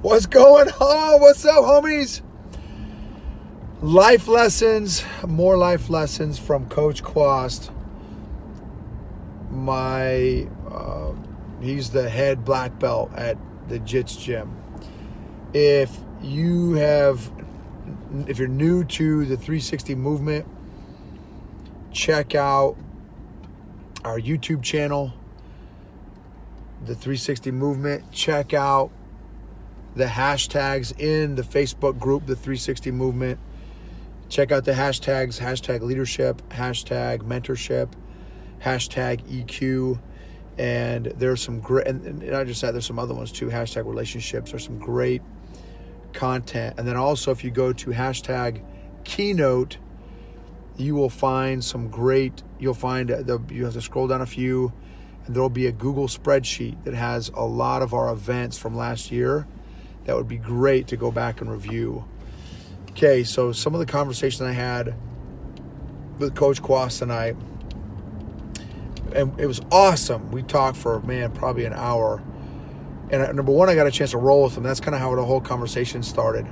What's going on? What's up, homies? Life lessons, more life lessons from Coach Kwast. He's the head black belt at the Jits gym. If you're new to the 360 movement, check out our YouTube channel, the 360 movement. Check out the hashtags in the Facebook group, the 360 movement. Check out the hashtags, hashtag leadership, hashtag mentorship, hashtag EQ. And there's some great, and not just that, there's some other ones too, hashtag relationships. There's some great content. And then also if you go to hashtag keynote, you will find some great, you have to scroll down a few, and there'll be a Google spreadsheet that has a lot of our events from last year. That would be great to go back and review. Okay, so some of the conversation I had with Coach Kwast tonight, and it was awesome. We talked for, probably an hour. And number one, I got a chance to roll with him. That's kind of how the whole conversation started.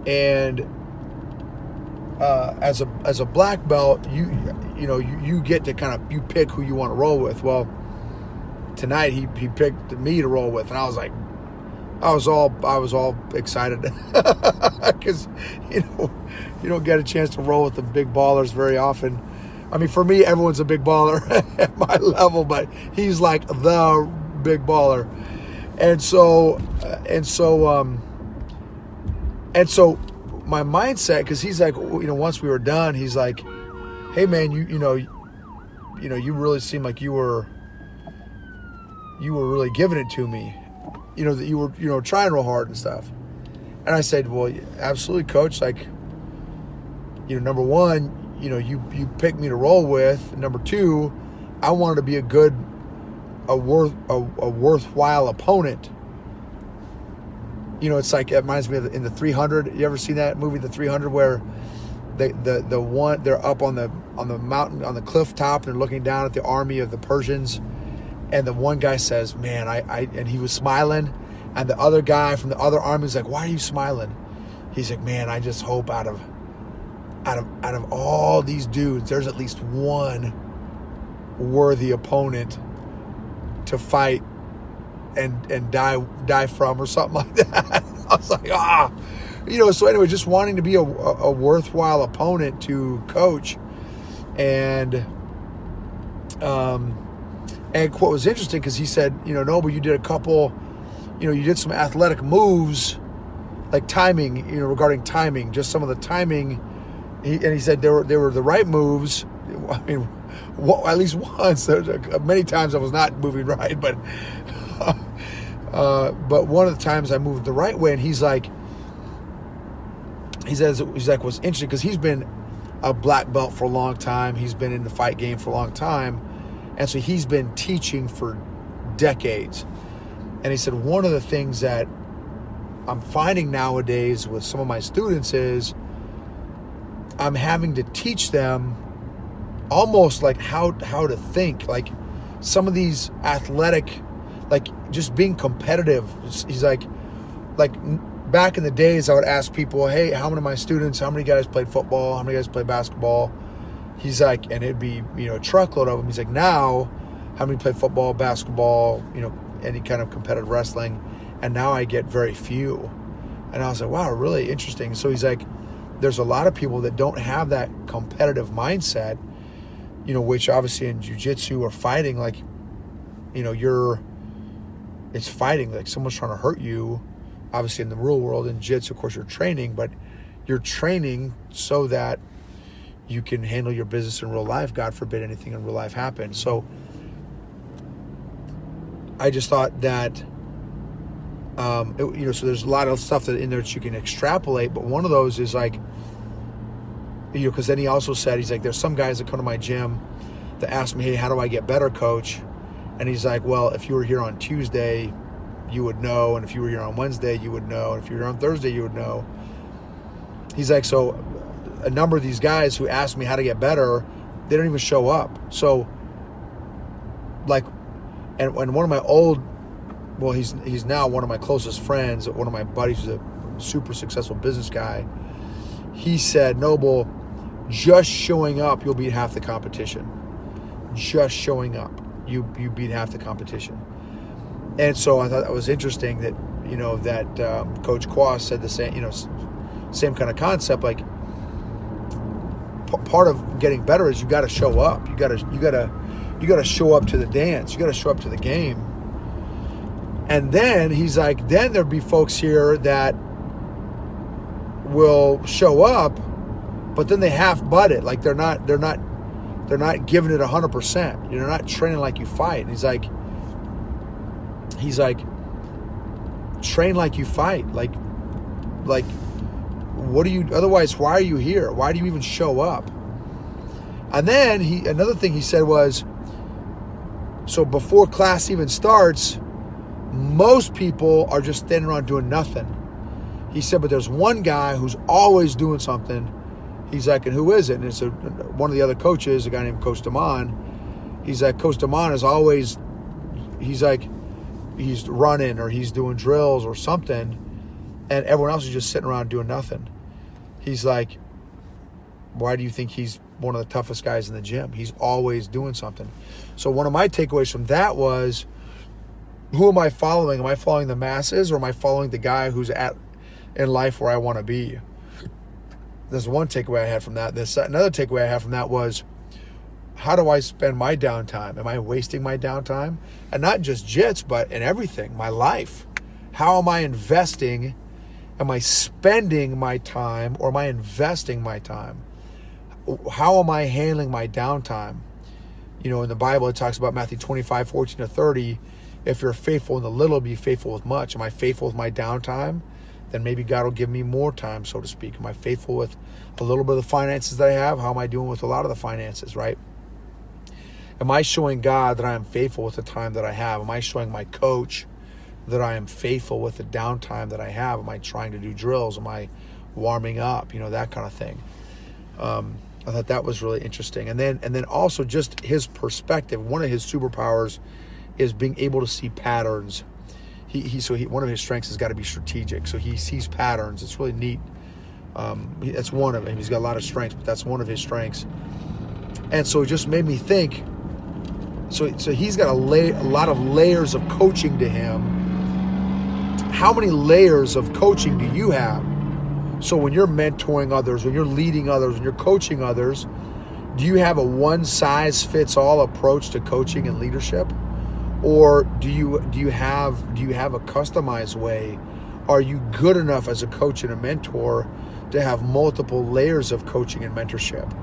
And as a black belt, you get to kind of, you pick who you want to roll with. Well, tonight he picked me to roll with, and I was like, I was all excited because you don't get a chance to roll with the big ballers very often. I mean, for me, everyone's a big baller at my level, but he's like the big baller, and so my mindset, because he's like, once we were done, he's like, hey man, you really seem like you were really giving it to me. That you were, trying real hard and stuff. And I said, well, absolutely, coach. Like, number one, you picked me to roll with. Number two, I wanted to be a worthwhile opponent. It's like, it reminds me of in the 300. You ever seen that movie, The 300, where the one, they're up on the mountain, on the cliff top, and they're looking down at the army of the Persians. And the one guy says, man, and he was smiling. And the other guy from the other army is like, why are you smiling? He's like, man, I just hope out of all these dudes, there's at least one worthy opponent to fight and die from, or something like that. I was like, so anyway, just wanting to be a worthwhile opponent to coach. And what was interesting, because he said, no, but you did a couple, you did some athletic moves, like timing, regarding timing, just some of the timing. And he said they were the right moves. I mean, at least once. Many times I was not moving right, but one of the times I moved the right way. And he's like, what's interesting, because he's been a black belt for a long time. He's been in the fight game for a long time. And so he's been teaching for decades. And he said, one of the things that I'm finding nowadays with some of my students is I'm having to teach them almost like how to think. Like some of these athletic, like just being competitive. He's like back in the days, I would ask people, hey, how many guys played football? How many guys played basketball? He's like, and it'd be, a truckload of them. He's like, now, how many play football, basketball, any kind of competitive wrestling? And now I get very few. And I was like, wow, really interesting. So he's like, there's a lot of people that don't have that competitive mindset, which obviously in jiu-jitsu or fighting, like, it's fighting, like someone's trying to hurt you. Obviously in the real world, in jiu-jitsu, of course, you're training, but you're training so that you can handle your business in real life. God forbid anything in real life happens. So I just thought that, so there's a lot of stuff that in there that you can extrapolate. But one of those is like, because then he also said, he's like, there's some guys that come to my gym that ask me, hey, how do I get better, coach? And he's like, well, if you were here on Tuesday, you would know. And if you were here on Wednesday, you would know. And if you were here on Thursday, you would know. He's like, so a number of these guys who ask me how to get better, they don't even show up. So like, and one of my old well, he's now one of my closest friends, one of my buddies who's a super successful business guy. He said, Noble, just showing up, you'll beat half the competition. Just showing up, you beat half the competition. And so I thought that was interesting that, Coach Kwast said the same, same kind of concept. Like, part of getting better is you got to show up. You got to show up to the dance. You got to show up to the game. And then he's like, then there'd be folks here that will show up, but then they half butt it. Like they're not giving it 100%. They're not training like you fight. And he's like, train like you fight. Like, what do you? Otherwise, why are you here? Why do you even show up? And then another thing he said was, so before class even starts, most people are just standing around doing nothing. He said, but there's one guy who's always doing something. He's like, and who is it? And it's one of the other coaches, a guy named Coach Damon. He's like, Coach Damon is always, he's running or he's doing drills or something, and everyone else is just sitting around doing nothing. He's like, why do you think he's one of the toughest guys in the gym? He's always doing something. So one of my takeaways from that was, who am I following? Am I following the masses, or am I following the guy who's in life where I want to be? There's one takeaway I had from that. Another takeaway I had from that was, how do I spend my downtime? Am I wasting my downtime? And not just jits, but in everything, my life. How am I investing? Am I spending my time, or am I investing my time? How am I handling my downtime? In the Bible, it talks about Matthew 25:14-30. If you're faithful in the little, be faithful with much. Am I faithful with my downtime? Then maybe God will give me more time, so to speak. Am I faithful with a little bit of the finances that I have? How am I doing with a lot of the finances, right? Am I showing God that I am faithful with the time that I have? Am I showing my coach that I am faithful with the downtime that I have? Am I trying to do drills? Am I warming up? That kind of thing. I thought that was really interesting. And then also just his perspective. One of his superpowers is being able to see patterns. One of his strengths has got to be strategic. So he sees patterns. It's really neat. That's one of them. He's got a lot of strengths, but that's one of his strengths. And so it just made me think. So he's got a lot of layers of coaching to him. How many layers of coaching do you have? So when you're mentoring others, when you're leading others, when you're coaching others, do you have a one-size-fits-all approach to coaching and leadership? Or do you have a customized way? Are you good enough as a coach and a mentor to have multiple layers of coaching and mentorship?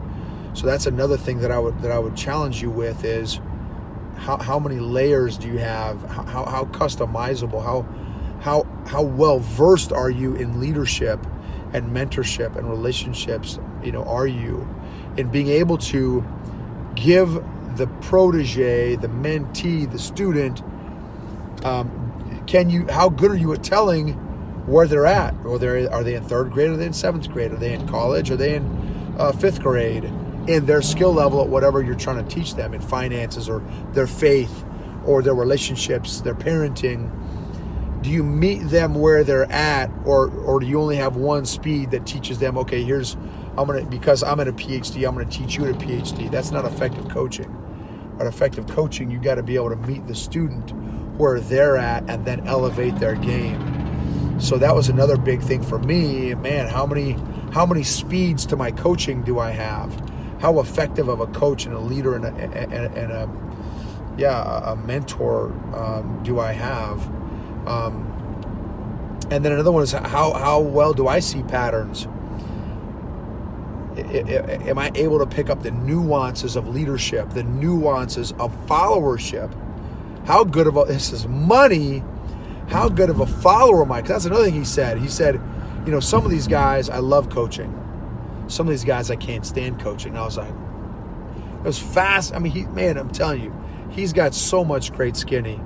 So that's another thing that I would challenge you with is how many layers do you have? How customizable? How well versed are you in leadership and mentorship and relationships? Are you in being able to give the protege, the mentee, the student, how good are you at telling where they're at? Or are they in third grade? Are they in seventh grade? Are they in college? Are they in fifth grade? In their skill level at whatever you're trying to teach them, in finances or their faith or their relationships, their parenting. Do you meet them where they're at, or do you only have one speed that teaches them, okay, because I'm at a PhD, I'm going to teach you at a PhD? That's not effective coaching. But effective coaching, you got to be able to meet the student where they're at and then elevate their game. So that was another big thing for me. Man, how many speeds to my coaching do I have? How effective of a coach and a leader and a mentor do I have? And then another one is how well do I see patterns? Am I able to pick up the nuances of leadership, the nuances of followership? How good of this is money? How good of a follower am I? Because that's another thing he said. He said, some of these guys I love coaching. Some of these guys I can't stand coaching. And I was like, it was fast. I mean, I'm telling you, he's got so much great skinny.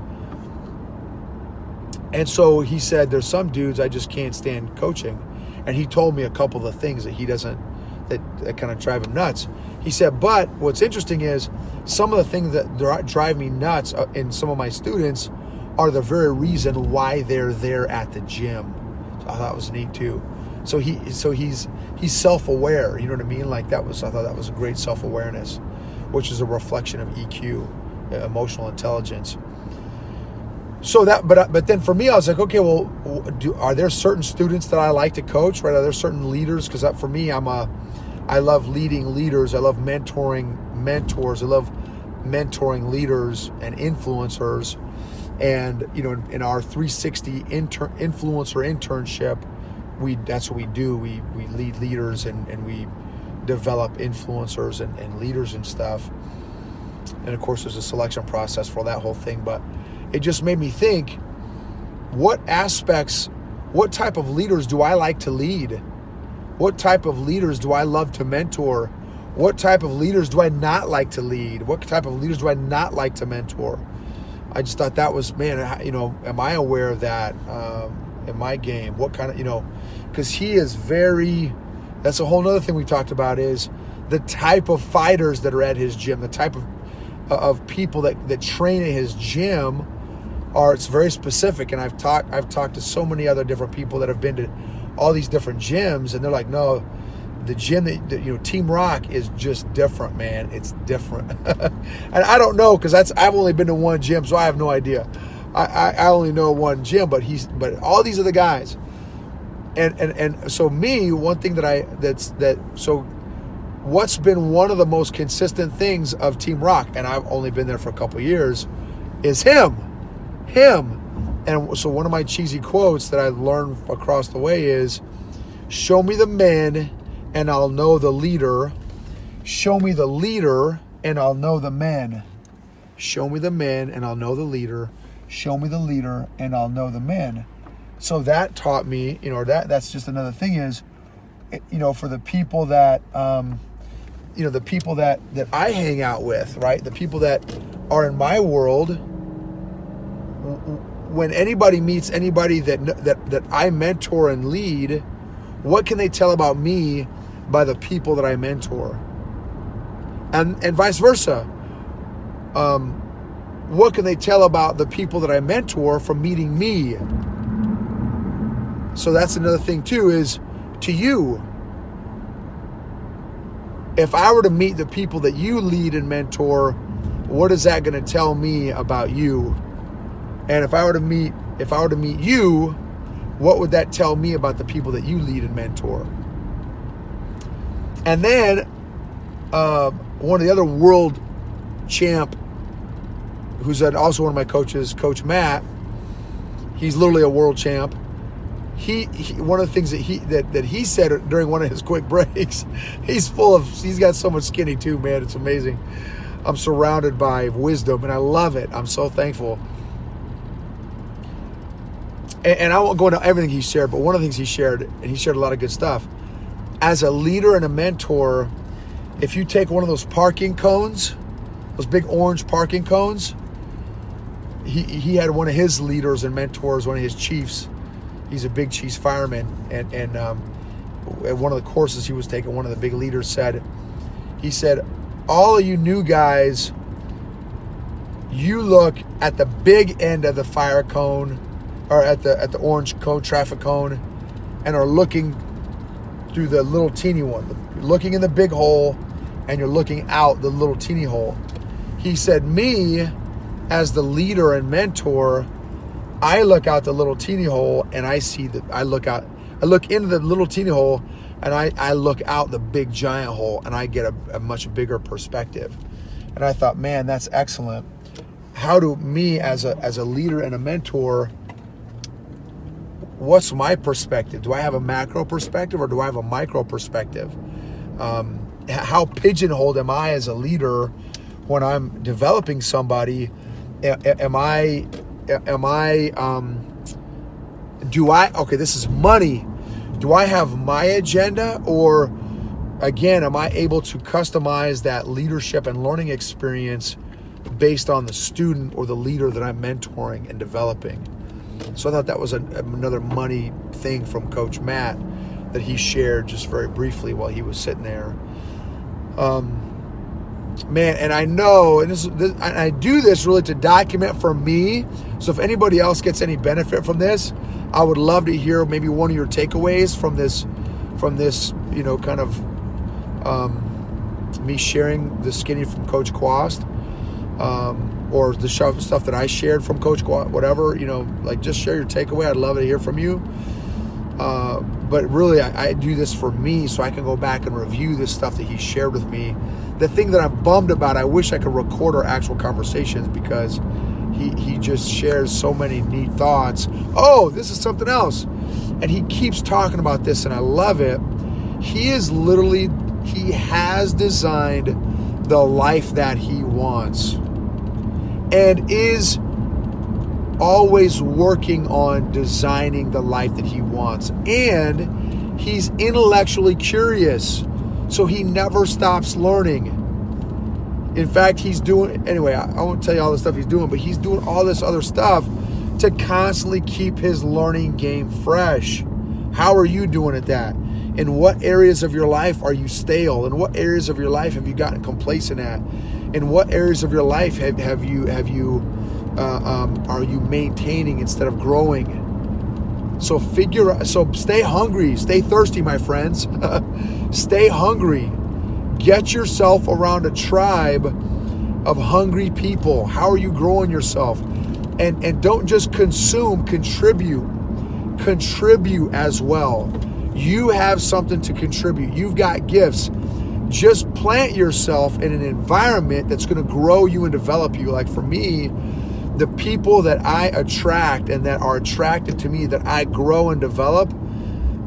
And so he said, there's some dudes I just can't stand coaching. And he told me a couple of the things that he doesn't, that kind of drive him nuts. He said, but what's interesting is some of the things that drive me nuts in some of my students are the very reason why they're there at the gym. So I thought it was neat too. So he's self-aware, you know what I mean? Like I thought that was a great self-awareness, which is a reflection of EQ, emotional intelligence. So but then for me, I was like, okay, well, are there certain students that I like to coach, right? Are there certain leaders? Because for me, I love leading leaders. I love mentoring mentors. I love mentoring leaders and influencers. And, you know, in our 360 influencer internship, that's what we do. We lead leaders and we develop influencers and leaders and stuff. And of course, there's a selection process for that whole thing. But it just made me think, what type of leaders do I like to lead? What type of leaders do I love to mentor? What type of leaders do I not like to lead? What type of leaders do I not like to mentor? I just thought that was, man, you know, am I aware of that in my game? What kind of, you know, because he is that's a whole nother thing we talked about, is the type of fighters that are at his gym, the type of people that train at his gym it's very specific. And I've talked to so many other different people that have been to all these different gyms, and they're like, no, the gym that you know, Team Rock is just different, man. It's different. And I don't know, because I've only been to one gym, so I have no idea. I only know one gym, but all these are the guys. And so me, one thing so what's been one of the most consistent things of Team Rock, and I've only been there for a couple of years, is him. And so one of my cheesy quotes that I learned across the way is, show me the men and I'll know the leader. Show me the leader and I'll know the men. Show me the men and I'll know the leader. Show me the leader and I'll know the men. So that taught me, you know, that's just another thing is, you know, for the people that, you know, the people that I hang out with, right? The people that are in my world, when anybody meets anybody that I mentor and lead, what can they tell about me by the people that I mentor? And vice versa. What can they tell about the people that I mentor from meeting me? So that's another thing too, is to you. If I were to meet the people that you lead and mentor, what is that going to tell me about you? And if I were to meet you, what would that tell me about the people that you lead and mentor? And then one of the other world champ, who's also one of my coaches, Coach Matt, he's literally a world champ. He one of the things that he said during one of his quick breaks, he's got so much skinny too, man. It's amazing. I'm surrounded by wisdom and I love it. I'm so thankful. And I won't go into everything he shared, but one of the things he shared, and he shared a lot of good stuff. As a leader and a mentor, if you take one of those parking cones, those big orange parking cones, he had one of his leaders and mentors, one of his chiefs. He's a big Chiefs fireman, and at one of the courses he was taking, one of the big leaders said, all of you new guys, you look at the big end of the fire cone, or at the orange cone, traffic cone, and are looking through the little teeny one. You're looking in the big hole, and you're looking out the little teeny hole. He said, me, as the leader and mentor, I look out the little teeny hole, and I look into the little teeny hole, and I look out the big giant hole, and I get a much bigger perspective. And I thought, man, that's excellent. How do me as a leader and a mentor, what's my perspective? Do I have a macro perspective or do I have a micro perspective? How pigeonholed am I as a leader when I'm developing somebody? Okay, this is money. Do I have my agenda, or again, am I able to customize that leadership and learning experience based on the student or the leader that I'm mentoring and developing? So I thought that was another money thing from Coach Matt that he shared just very briefly while he was sitting there. man, and I know, and I do this really to document for me. So if anybody else gets any benefit from this, I would love to hear maybe one of your takeaways from this, kind of me sharing the skinny from Coach Kwast, or the stuff that I shared from Coach Kwast, whatever, like just share your takeaway. I'd love to hear from you. But really, I do this for me so I can go back and review this stuff that he shared with me. The thing that I'm bummed about, I wish I could record our actual conversations because he just shares so many neat thoughts. Oh, this is something else. And he keeps talking about this, and I love it. He has designed the life that he wants and is always working on designing the life that he wants. And he's intellectually curious, so he never stops learning. In fact, I won't tell you all the stuff he's doing, but he's doing all this other stuff to constantly keep his learning game fresh. How are you doing at that? In what areas of your life are you stale? In what areas of your life have you gotten complacent at? In what areas of your life are you maintaining instead of growing? So stay hungry, stay thirsty, my friends. Stay hungry. Get yourself around a tribe of hungry people. How are you growing yourself? And don't just consume, contribute. Contribute as well. You have something to contribute. You've got gifts. Just plant yourself in an environment that's going to grow you and develop you. Like for me, the people that I attract and that are attracted to me, that I grow and develop,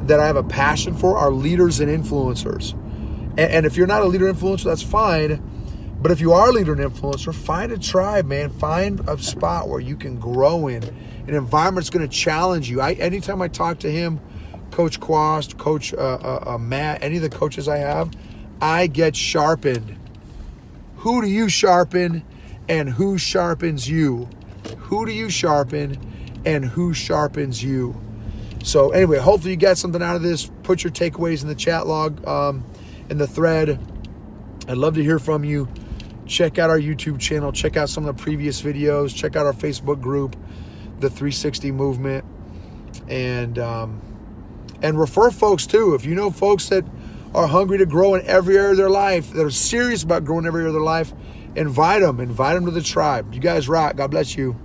that I have a passion for, are leaders and influencers. And if you're not a leader influencer, that's fine. But if you are a leader and influencer, find a tribe, man. Find a spot where you can grow in. An environment that's going to challenge you. Anytime I talk to him, Coach Kwast, Coach Matt, any of the coaches I have, I get sharpened. Who do you sharpen and who sharpens you? Who do you sharpen and who sharpens you? So anyway, hopefully you got something out of this. Put your takeaways in the chat log, in the thread. I'd love to hear from you. Check out our YouTube channel. Check out some of the previous videos. Check out our Facebook group, the 360 Movement. And refer folks too. If you know folks that are hungry to grow in every area of their life, that are serious about growing every area of their life, invite them to the tribe. You guys rock. God bless you.